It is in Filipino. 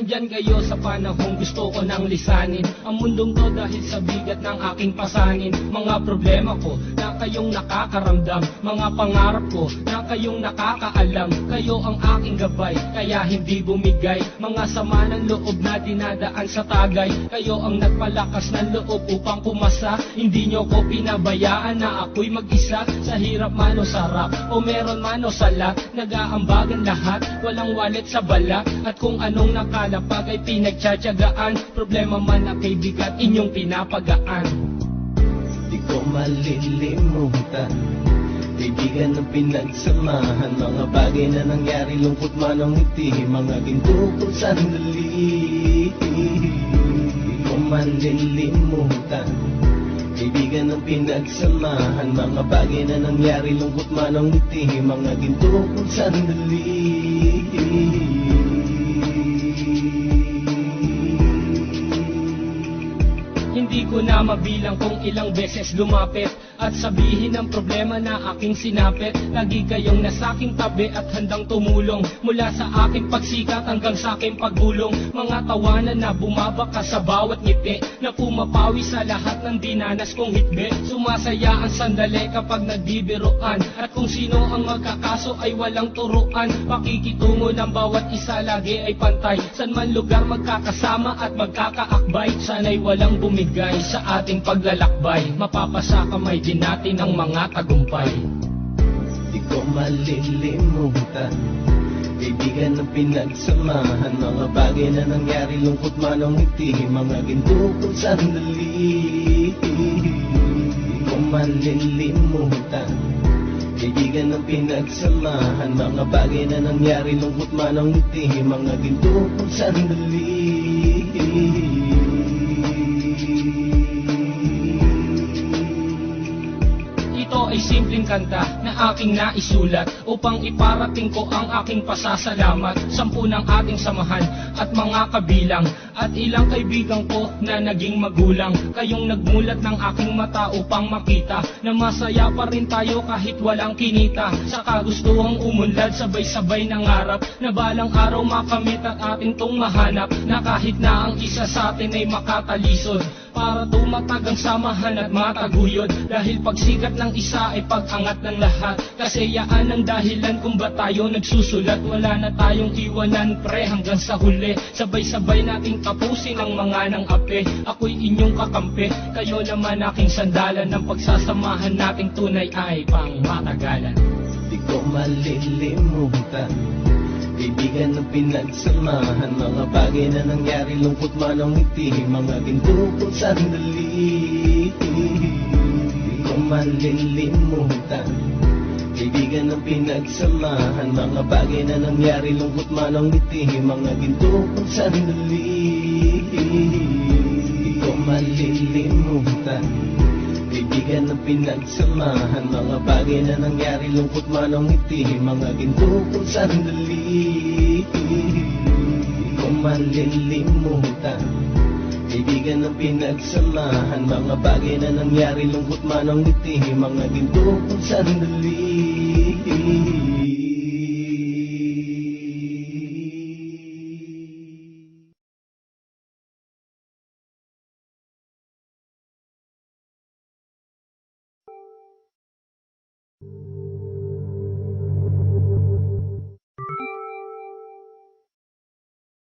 Andyan kayo sa panahong gusto ko nang lisanin ang mundong to dahil sa bigat ng aking pasanin. Mga problema ko na kayong nakakaramdam, mga pangarap ko na kayong nakakaalam. Kayo ang aking gabay, kaya hindi bumigay. Mga sama ng loob na dinadaan sa tagay, kayo ang nagpalakas ng loob upang pumasa. Hindi nyo ko pinabayaan na ako'y mag-isa. Sa hirap man o sarap, o meron man o sala, nag-aambagan lahat, walang walit sa bala. At kung anong nakalapag ay pinagtsatsagaan, problema man na kay bigat inyong pinapagaan. Di ko malilimutan, kaibigan ng pinagsamahan, mga bagay na nangyari, lungkot man ang ngiti, mga ginto kong sandali. Di ko malilimutan, kaibigan ng pinagsamahan, mga bagay na nangyari, lungkot man ang ngiti, mga ginto kong sandali. Hindi ko na mabilang kung ilang beses lumapit at sabihin ang problema na aking sinapit. Lagi kayong nasa aking tabi at handang tumulong, mula sa aking pagsikat hanggang sa aking paggulong. Mga tawanan na bumabaka sa bawat ngiti, na pumapawi sa lahat ng dinanas kong hitbe. Sumasaya ang sandali kapag nagbibiruan, at kung sino ang magkakaso ay walang turuan. Pakikitungo ng bawat isa lagi ay pantay, san man lugar magkakasama at magkakaakbay. Sana'y walang bumigay sa ating paglalakbay, mapapasa kamay din natin ang mga tagumpay. Di ko malilimutan, kaibigan ng pinagsamahan, mga bagay na nangyari, lungkot man ang ngiti, mga ginto kong sandali. Di ko malilimutan, kaibigan ng pinagsamahan, mga bagay na nangyari, lungkot man ang ngiti, mga ginto kong sandali. Ito ay simpleng kanta na aking naisulat upang iparating ko ang aking pasasalamat. 10 ng ating samahan at mga kabilang, at ilang kaibigan ko na naging magulang. Kayong nagmulat ng aking mata upang makita na masaya pa rin tayo kahit walang kinita. Sa kagustuhang umunlad, sabay-sabay nangarap na balang araw makamit at ating tong mahanap, na kahit na ang isa sa atin ay makatalisod, para tumatag ang samahan at mataguyod. Dahil pagsikat ng isa ay pag-angat ng lahat, kasi yaan ang dahilan kung ba tayo nagsusulat. Wala na tayong iwanan pre hanggang sa huli, sabay-sabay nating tapusin ang mga ng ape. Ako'y inyong kakampi, kayo naman aking sandalan, ng pagsasamahan nating tunay ay pang matagalan. Di ko malilimutan, kaibigan ng pinagsamahan, mga bagay na nangyari, lungkot man ang ngiti, mga ginto kong sandali. Di ko malilimutan, kaibigan ng pinagsamahan, mga bagay na nangyari, lungkot man ang ngiti, mga ginto kong sandali. Di ko malilimutan, kaibigan ng pinagsamahan, mga bagay na nangyari, lungkot man ang ngiti, mga ginto kong sandali. Di ko malilimutan, kaibigan ng pinagsamahan, mga bagay na nangyari, lungkot man ang ngiti, mga ginto kong sandali.